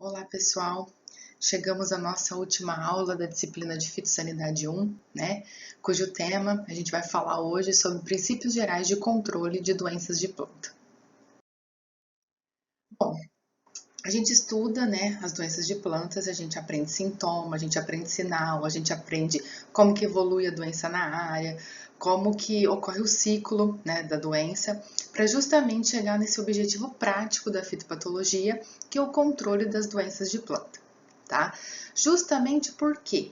Olá, pessoal! Chegamos à nossa última aula da disciplina de Fitossanidade 1, né? Cujo tema a gente vai falar hoje sobre princípios gerais de controle de doenças de planta. Bom, a gente estuda, né, as doenças de plantas, a gente aprende sintoma, a gente aprende sinal, a gente aprende como que evolui a doença na área, como que ocorre o ciclo, né, da doença, para justamente chegar nesse objetivo prático da fitopatologia, que é o controle das doenças de planta, tá? Justamente porque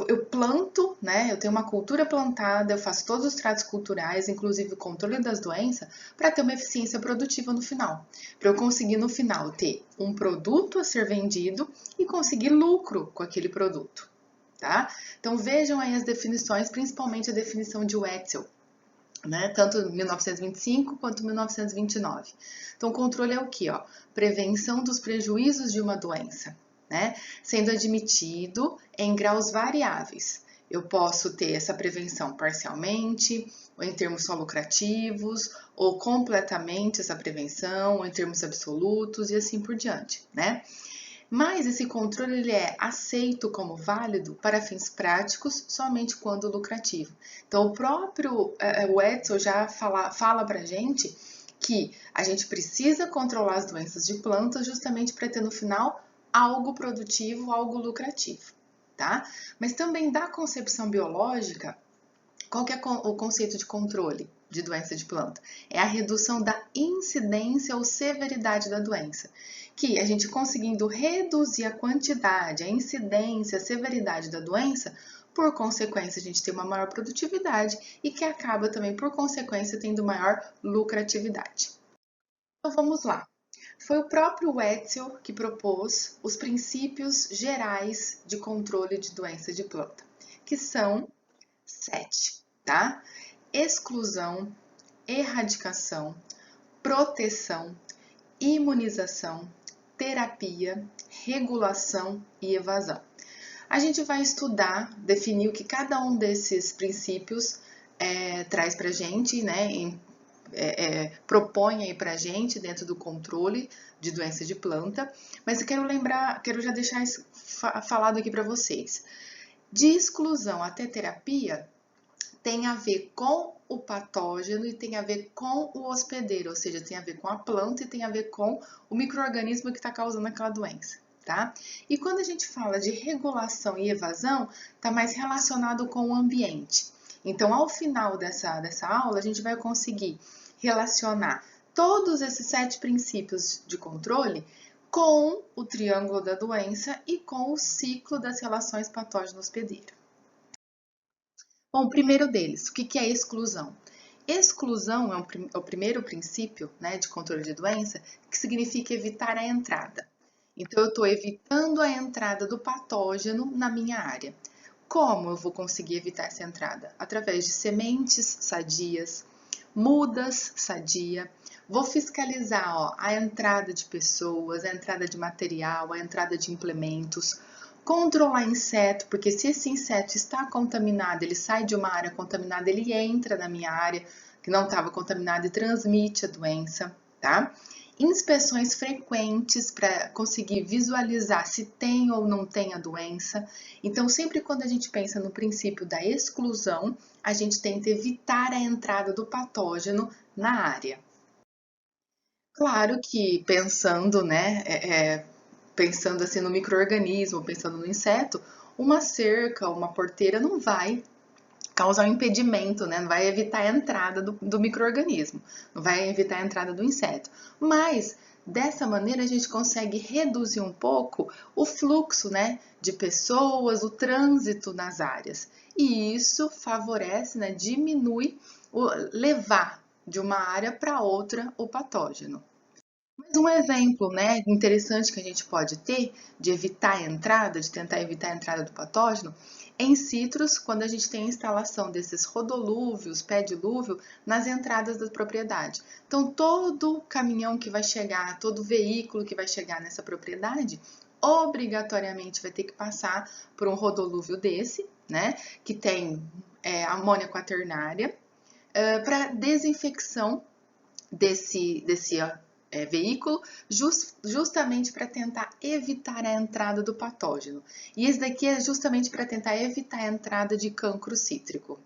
eu planto, né? Eu tenho uma cultura plantada, eu faço todos os tratos culturais, inclusive o controle das doenças, para ter uma eficiência produtiva no final. Para eu conseguir no final ter um produto a ser vendido e conseguir lucro com aquele produto, tá? Então vejam aí as definições, principalmente a definição de Wetzel, né? Tanto 1925 quanto 1929. Então, o controle é o que? Prevenção dos prejuízos de uma doença, né? Sendo admitido em graus variáveis. Eu posso ter essa prevenção parcialmente, ou em termos só lucrativos, ou completamente essa prevenção, ou em termos absolutos e assim por diante, né? Mas esse controle ele é aceito como válido para fins práticos somente quando lucrativo. Então, o próprio Wetzel já fala para a gente que a gente precisa controlar as doenças de plantas justamente para ter no final algo produtivo, algo lucrativo, tá? Mas também da concepção biológica, qual que é o conceito de controle de doença de planta? É a redução da incidência ou severidade da doença. Que a gente conseguindo reduzir a quantidade, a incidência, a severidade da doença, por consequência, a gente tem uma maior produtividade e que acaba também, por consequência, tendo maior lucratividade. Então vamos lá. Foi o próprio Wetzel que propôs os princípios gerais de controle de doença de planta, que são 7, tá? Exclusão, erradicação, proteção, imunização, terapia, regulação e evasão. A gente vai estudar, definir o que cada um desses princípios traz para a gente, né? Propõe aí para a gente dentro do controle de doença de planta, mas eu quero já deixar isso falado aqui para vocês. De exclusão até terapia, tem a ver com o patógeno e tem a ver com o hospedeiro, ou seja, tem a ver com a planta e tem a ver com o micro-organismo que está causando aquela doença, tá? E quando a gente fala de regulação e evasão, está mais relacionado com o ambiente. Então, ao final dessa aula, a gente vai conseguir relacionar todos esses 7 princípios de controle com o triângulo da doença e com o ciclo das relações patógeno-hospedeiro. Bom, o primeiro deles, o que é exclusão? Exclusão é o primeiro princípio, né, de controle de doença, que significa evitar a entrada. Então, eu estou evitando a entrada do patógeno na minha área. Como eu vou conseguir evitar essa entrada? Através de sementes sadias, mudas sadia. Vou fiscalizar a entrada de pessoas, a entrada de material, a entrada de implementos. Controlar inseto, porque se esse inseto está contaminado, ele sai de uma área contaminada, ele entra na minha área que não estava contaminada e transmite a doença, tá? Inspeções frequentes para conseguir visualizar se tem ou não tem a doença. Então, sempre quando a gente pensa no princípio da exclusão, a gente tenta evitar a entrada do patógeno na área. Claro que pensando, né, pensando assim no micro-organismo, pensando no inseto, uma cerca, uma porteira não vai causar um impedimento, né? Não vai evitar a entrada do micro-organismo, não vai evitar a entrada do inseto. Mas dessa maneira a gente consegue reduzir um pouco o fluxo, né, de pessoas, o trânsito nas áreas. E isso favorece, né, diminui o levar de uma área para outra o patógeno. Mas um exemplo, né, interessante que a gente pode ter de evitar a entrada, de tentar evitar a entrada do patógeno, é em citros, quando a gente tem a instalação desses rodolúvios, pé dilúvio, nas entradas da propriedade. Então, todo caminhão que vai chegar, todo veículo que vai chegar nessa propriedade, obrigatoriamente vai ter que passar por um rodolúvio desse, né, que tem amônia quaternária, para desinfecção desse veículo, justamente para tentar evitar a entrada do patógeno. E esse daqui é justamente para tentar evitar a entrada de cancro cítrico.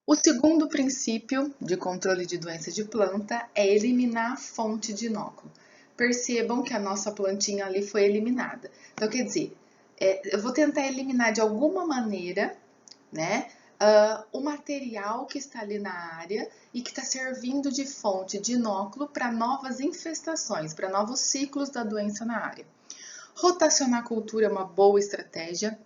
O segundo princípio de controle de doença de planta é eliminar a fonte de inóculo. Percebam que a nossa plantinha ali foi eliminada. Então, quer dizer, eu vou tentar eliminar de alguma maneira, né, o material que está ali na área e que está servindo de fonte de inóculo para novas infestações, para novos ciclos da doença na área. Rotacionar a cultura é uma boa estratégia,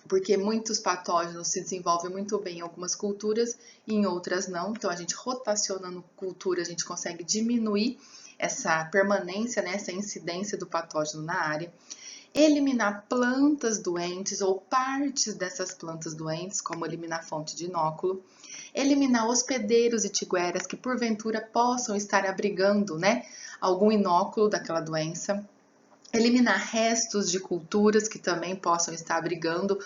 porque muitos patógenos se desenvolvem muito bem em algumas culturas e em outras não. Então, a gente rotacionando cultura, a gente consegue diminuir essa permanência, né, essa incidência do patógeno na área. Eliminar plantas doentes ou partes dessas plantas doentes, como eliminar fonte de inóculo. Eliminar hospedeiros e tigueras que porventura possam estar abrigando, né, algum inóculo daquela doença. Eliminar restos de culturas que também possam estar abrigando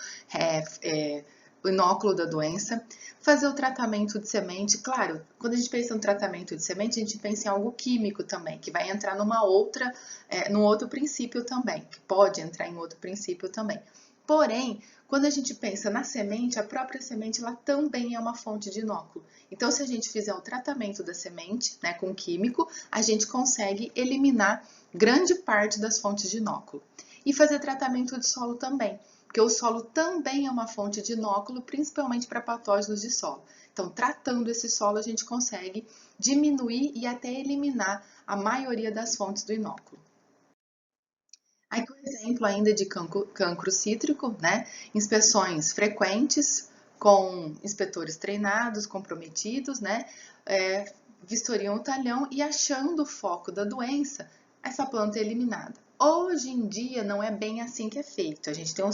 o inóculo da doença. Fazer o tratamento de semente. Claro, quando a gente pensa no tratamento de semente, a gente pensa em algo químico também, que vai entrar num outro princípio também, que pode entrar em outro princípio também. Porém, quando a gente pensa na semente, a própria semente ela também é uma fonte de inóculo. Então, se a gente fizer o tratamento da semente, né, com químico, a gente consegue eliminar grande parte das fontes de inóculo. E fazer tratamento de solo também, porque o solo também é uma fonte de inóculo, principalmente para patógenos de solo. Então, tratando esse solo, a gente consegue diminuir e até eliminar a maioria das fontes do inóculo. Aí, por exemplo, ainda de cancro cítrico, né? Inspeções frequentes com inspetores treinados, comprometidos, né? Vistoriam o talhão e achando o foco da doença, essa planta é eliminada. Hoje em dia não é bem assim que é feito. A gente tem uma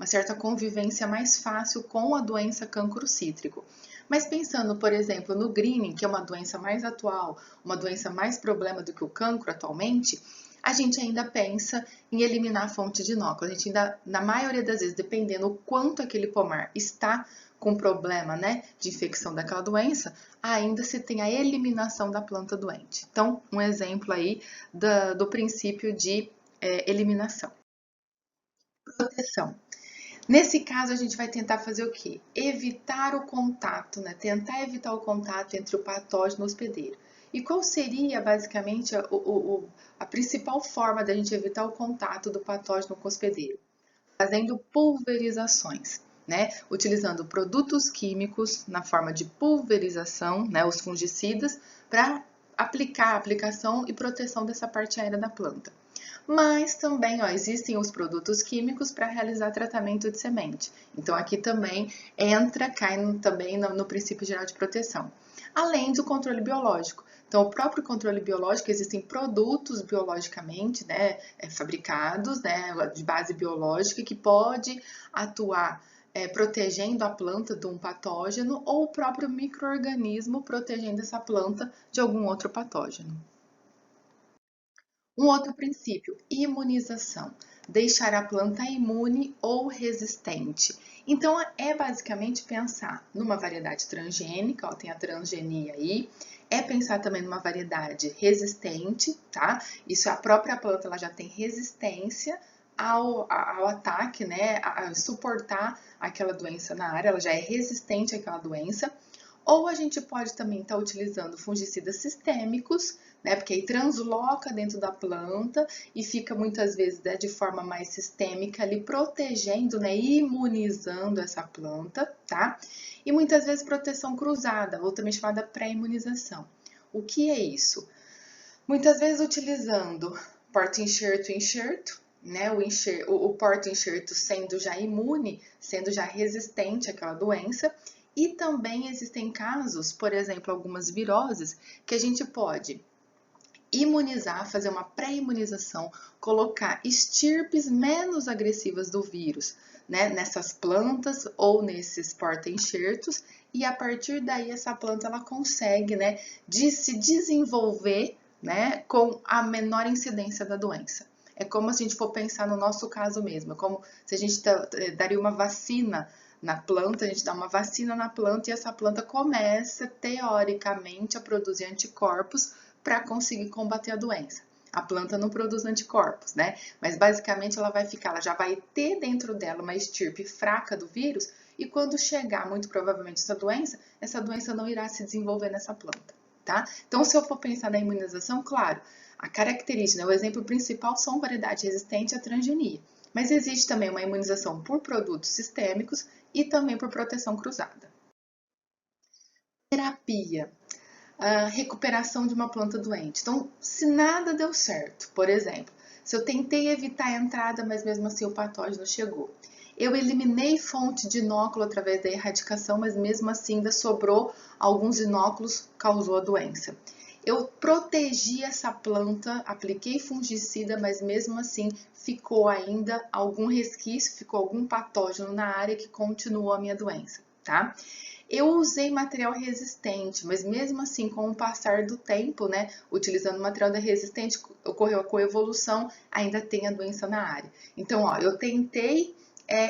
certa convivência mais fácil com a doença cancro cítrico. Mas pensando, por exemplo, no greening, que é uma doença mais atual, uma doença mais problema do que o cancro atualmente, a gente ainda pensa em eliminar a fonte de inóculo. A gente ainda, na maioria das vezes, dependendo o quanto aquele pomar está com problema, né, de infecção daquela doença, ainda se tem a eliminação da planta doente. Então, um exemplo aí do princípio de eliminação. Proteção. Nesse caso, a gente vai tentar fazer o quê? Evitar o contato, né? Tentar evitar o contato entre o patógeno e o hospedeiro. E qual seria, basicamente, a principal forma da gente evitar o contato do patógeno com o hospedeiro? Fazendo pulverizações, né? Utilizando produtos químicos na forma de pulverização, né? Os fungicidas, para aplicar a aplicação e proteção dessa parte aérea da planta. Mas também, ó, existem os produtos químicos para realizar tratamento de semente. Então, aqui também cai também no princípio geral de proteção. Além do controle biológico. Então, o próprio controle biológico, existem produtos biologicamente, né, fabricados, né, de base biológica, que pode atuar protegendo a planta de um patógeno ou o próprio micro-organismo protegendo essa planta de algum outro patógeno. Um outro princípio, imunização. Deixar a planta imune ou resistente. Então, é basicamente pensar numa variedade transgênica, ó, tem a transgenia aí, é pensar também numa variedade resistente, tá? Isso, a própria planta ela já tem resistência ao ataque, né? A suportar aquela doença na área, ela já é resistente àquela doença. Ou a gente pode também estar utilizando fungicidas sistêmicos, né? Porque aí transloca dentro da planta e fica muitas vezes, né, de forma mais sistêmica ali protegendo, né, imunizando essa planta, tá? E muitas vezes proteção cruzada, ou também chamada pré-imunização. O que é isso? Muitas vezes utilizando porta-enxerto e enxerto, né? O porta-enxerto sendo já imune, sendo já resistente àquela doença. E também existem casos, por exemplo, algumas viroses, que a gente pode imunizar, fazer uma pré-imunização, colocar estirpes menos agressivas do vírus, né, nessas plantas ou nesses porta-enxertos, e a partir daí essa planta ela consegue, né, se desenvolver, né, com a menor incidência da doença. É como se a gente for pensar no nosso caso mesmo, é como se a gente daria uma vacina na planta, a gente dá uma vacina na planta e essa planta começa, teoricamente, a produzir anticorpos para conseguir combater a doença. A planta não produz anticorpos, né? Mas basicamente ela vai ficar, ela já vai ter dentro dela uma estirpe fraca do vírus e quando chegar, muito provavelmente, essa doença não irá se desenvolver nessa planta, tá? Então, se eu for pensar na imunização, claro, a característica, né, o exemplo principal são variedade resistente à transgenia. Mas existe também uma imunização por produtos sistêmicos e também por proteção cruzada. Terapia. A recuperação de uma planta doente. Então, se nada deu certo, por exemplo, se eu tentei evitar a entrada, mas mesmo assim o patógeno chegou. Eu eliminei fonte de inóculo através da erradicação, mas mesmo assim ainda sobrou alguns inóculos, causou a doença. Eu protegi essa planta, apliquei fungicida, mas mesmo assim ficou ainda algum resquício, ficou algum patógeno na área que continuou a minha doença, tá? Eu usei material resistente, mas mesmo assim, com o passar do tempo, né, utilizando material resistente, ocorreu a coevolução, ainda tem a doença na área. Então, ó, eu tentei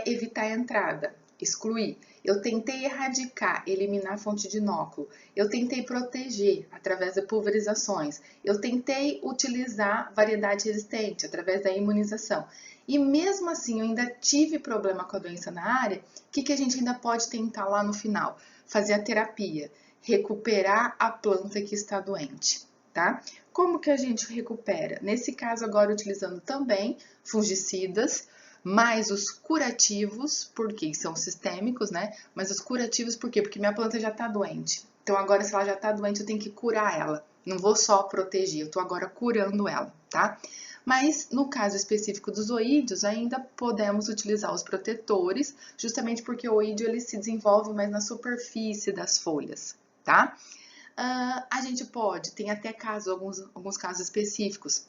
evitar a entrada, excluir. Eu tentei erradicar, eliminar a fonte de inóculo. Eu tentei proteger através de pulverizações. Eu tentei utilizar variedade resistente através da imunização. E mesmo assim, eu ainda tive problema com a doença na área. O que a gente ainda pode tentar lá no final? Fazer a terapia, recuperar a planta que está doente, tá? Como que a gente recupera? Nesse caso, agora utilizando também fungicidas, mais os curativos, porque são sistêmicos, né? Mas os curativos, por quê? Porque minha planta já está doente. Então, agora, se ela já está doente, eu tenho que curar ela. Não vou só proteger, eu estou agora curando ela, tá? Mas, no caso específico dos oídios, ainda podemos utilizar os protetores, justamente porque o oídio ele se desenvolve mais na superfície das folhas, tá? A gente pode, tem até alguns casos específicos,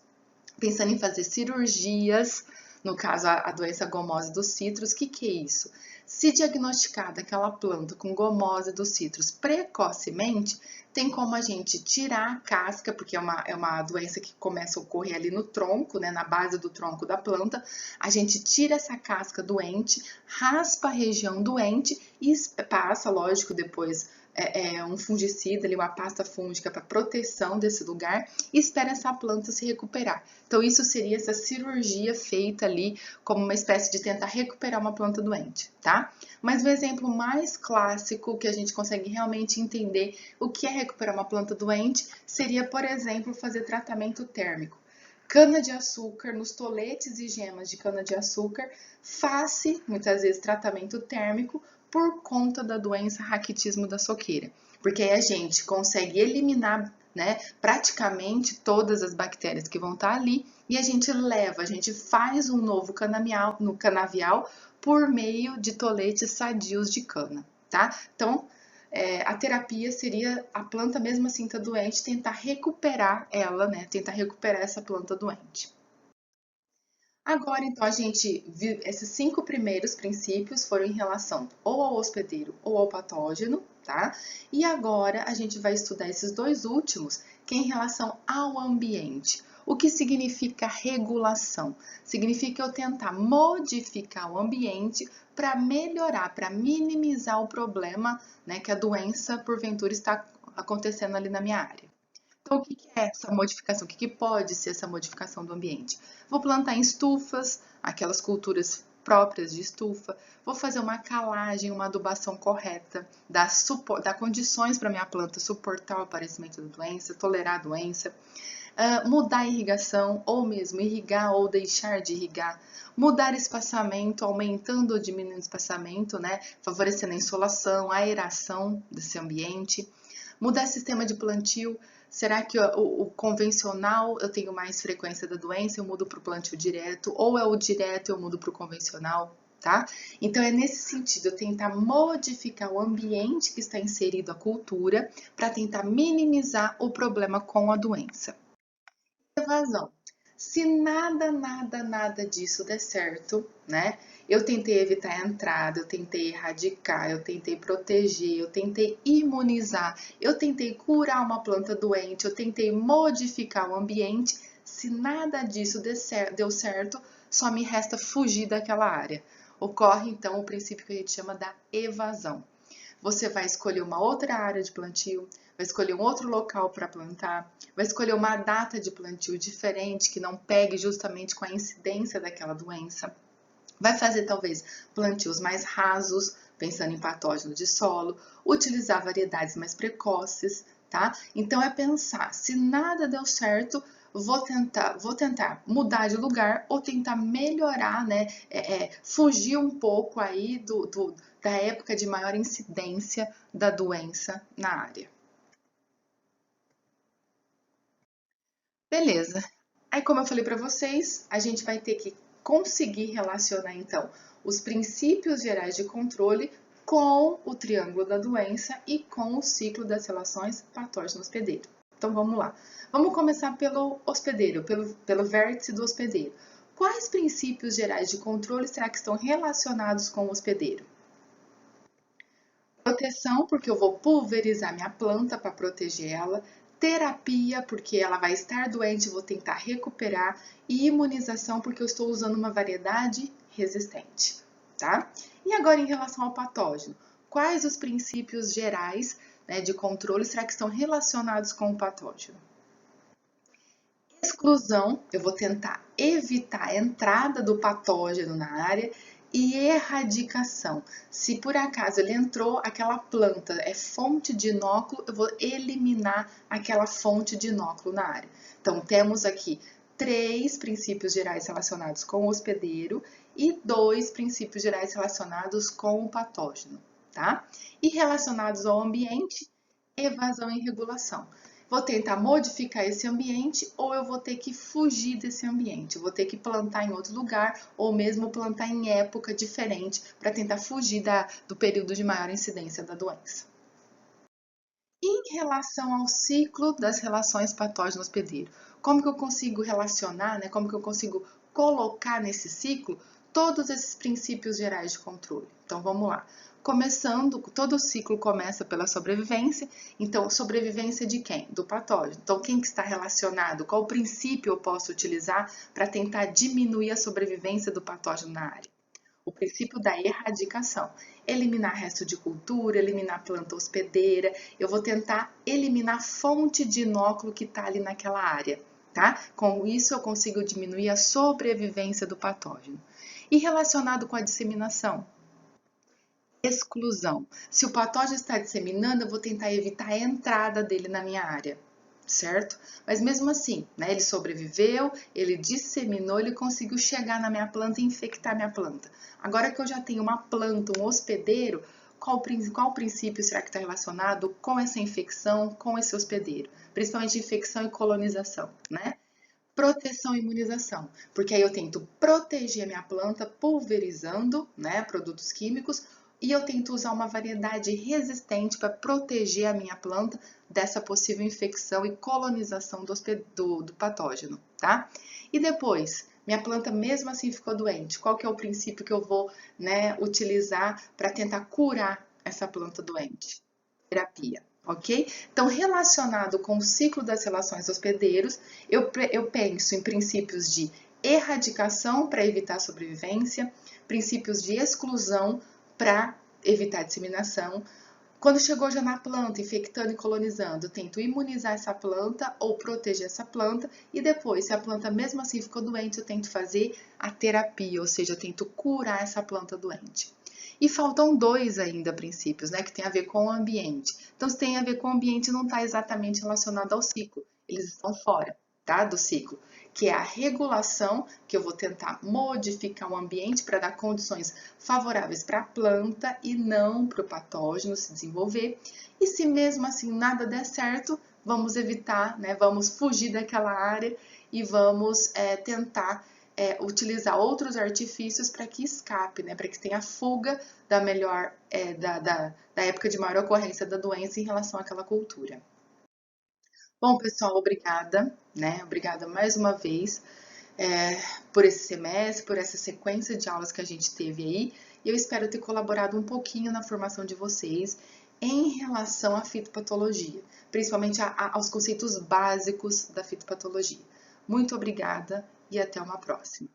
pensando em fazer cirurgias, no caso a doença gomose dos citros. O que é isso? Se diagnosticada aquela planta com gomose dos citros precocemente, tem como a gente tirar a casca, porque é uma doença que começa a ocorrer ali no tronco, né, na base do tronco da planta. A gente tira essa casca doente, raspa a região doente e passa, lógico, depois um fungicida, ali, uma pasta fúngica para proteção desse lugar e espera essa planta se recuperar. Então, isso seria essa cirurgia feita ali como uma espécie de tentar recuperar uma planta doente, tá? Mas o exemplo mais clássico que a gente consegue realmente entender o que é recuperar uma planta doente seria, por exemplo, fazer tratamento térmico. Cana-de-açúcar, nos toletes e gemas de cana-de-açúcar, faz-se, muitas vezes, tratamento térmico por conta da doença raquitismo da soqueira. Porque aí a gente consegue eliminar, né, praticamente todas as bactérias que vão estar ali e a gente faz um novo canavial por meio de toletes sadios de cana, tá? Então, a terapia seria a planta mesmo assim tá doente, tentar recuperar ela, né? Tentar recuperar essa planta doente. Agora, então, a gente viu esses 5 primeiros princípios foram em relação ou ao hospedeiro ou ao patógeno, tá? E agora a gente vai estudar esses dois últimos, que é em relação ao ambiente. O que significa regulação? Significa eu tentar modificar o ambiente para melhorar, para minimizar o problema, né, que a doença, porventura, está acontecendo ali na minha área. Então, o que é essa modificação? O que pode ser essa modificação do ambiente? Vou plantar em estufas, aquelas culturas próprias de estufa. Vou fazer uma calagem, uma adubação correta, dar condições para minha planta suportar o aparecimento da doença, tolerar a doença. Mudar a irrigação, ou mesmo irrigar ou deixar de irrigar. Mudar espaçamento, aumentando ou diminuindo o espaçamento, né? Favorecendo a insolação, a aeração desse ambiente. Mudar sistema de plantio. Será que o convencional eu tenho mais frequência da doença, eu mudo para o plantio direto, ou é o direto eu mudo para o convencional, tá? Então é nesse sentido, eu tentar modificar o ambiente que está inserido a cultura para tentar minimizar o problema com a doença. Evasão. Se nada disso der certo, né? Eu tentei evitar a entrada, eu tentei erradicar, eu tentei proteger, eu tentei imunizar, eu tentei curar uma planta doente, eu tentei modificar o ambiente. Se nada disso deu certo, só me resta fugir daquela área. Ocorre então o princípio que a gente chama da evasão. você vai escolher uma outra área de plantio, vai escolher um outro local para plantar, vai escolher uma data de plantio diferente que não pegue justamente com a incidência daquela doença. Vai fazer talvez plantios mais rasos, pensando em patógeno de solo, utilizar variedades mais precoces, tá? Então é pensar, se nada deu certo, vou tentar mudar de lugar ou tentar melhorar, né? Fugir um pouco aí da época de maior incidência da doença na área. Beleza. Aí, como eu falei para vocês, a gente vai ter que conseguir relacionar então os princípios gerais de controle com o triângulo da doença e com o ciclo das relações patógeno-hospedeiro. Então vamos lá. Vamos começar pelo hospedeiro, pelo vértice do hospedeiro. Quais princípios gerais de controle será que estão relacionados com o hospedeiro? Proteção, porque eu vou pulverizar minha planta para proteger ela. Terapia, porque ela vai estar doente, vou tentar recuperar. E imunização, porque eu estou usando uma variedade resistente, tá? E agora em relação ao patógeno, quais os princípios gerais, né, de controle será que estão relacionados com o patógeno? Exclusão, eu vou tentar evitar a entrada do patógeno na área. E erradicação, se por acaso ele entrou, aquela planta é fonte de inóculo, eu vou eliminar aquela fonte de inóculo na área. Então, temos aqui 3 princípios gerais relacionados com o hospedeiro e 2 princípios gerais relacionados com o patógeno, tá? E relacionados ao ambiente, evasão e regulação. Vou tentar modificar esse ambiente ou eu vou ter que fugir desse ambiente. Eu vou ter que plantar em outro lugar ou mesmo plantar em época diferente para tentar fugir do período de maior incidência da doença. Em relação ao ciclo das relações patógeno-hospedeiro, como que eu consigo relacionar, né? Como que eu consigo colocar nesse ciclo todos esses princípios gerais de controle? Então vamos lá. Começando, todo o ciclo começa pela sobrevivência. Então, sobrevivência de quem? Do patógeno. Então, quem que está relacionado? Qual princípio eu posso utilizar para tentar diminuir a sobrevivência do patógeno na área? O princípio da erradicação. Eliminar resto de cultura, eliminar planta hospedeira. Eu vou tentar eliminar a fonte de inóculo que está ali naquela área, tá? Com isso, eu consigo diminuir a sobrevivência do patógeno. E relacionado com a disseminação? Exclusão. Se o patógeno está disseminando, eu vou tentar evitar a entrada dele na minha área, certo? Mas mesmo assim, né, ele sobreviveu, ele disseminou, ele conseguiu chegar na minha planta e infectar minha planta. Agora que eu já tenho uma planta, um hospedeiro, qual princípio será que está relacionado com essa infecção, com esse hospedeiro? Principalmente infecção e colonização, né? Proteção e imunização, porque aí eu tento proteger a minha planta pulverizando, né, produtos químicos, e eu tento usar uma variedade resistente para proteger a minha planta dessa possível infecção e colonização do patógeno, tá? E depois, minha planta mesmo assim ficou doente, qual que é o princípio que eu vou, né, utilizar para tentar curar essa planta doente? Terapia. Ok? Então, relacionado com o ciclo das relações hospedeiros, eu penso em princípios de erradicação para evitar a sobrevivência, princípios de exclusão para evitar a disseminação. Quando chegou já na planta, infectando e colonizando, eu tento imunizar essa planta ou proteger essa planta e depois, se a planta mesmo assim ficou doente, eu tento fazer a terapia, ou seja, eu tento curar essa planta doente. E faltam 2 ainda princípios, né, que tem a ver com o ambiente. Então, se tem a ver com o ambiente, não está exatamente relacionado ao ciclo, eles estão fora, tá, do ciclo, que é a regulação, que eu vou tentar modificar o ambiente para dar condições favoráveis para a planta e não para o patógeno se desenvolver. E se mesmo assim nada der certo, vamos evitar, né, vamos fugir daquela área e vamos tentar utilizar outros artifícios para que escape, né, para que tenha fuga da da época de maior ocorrência da doença em relação àquela cultura. Bom, pessoal, obrigada, né? Obrigada mais uma vez por esse semestre, por essa sequência de aulas que a gente teve aí. E eu espero ter colaborado um pouquinho na formação de vocês em relação à fitopatologia, principalmente aos conceitos básicos da fitopatologia. Muito obrigada e até uma próxima.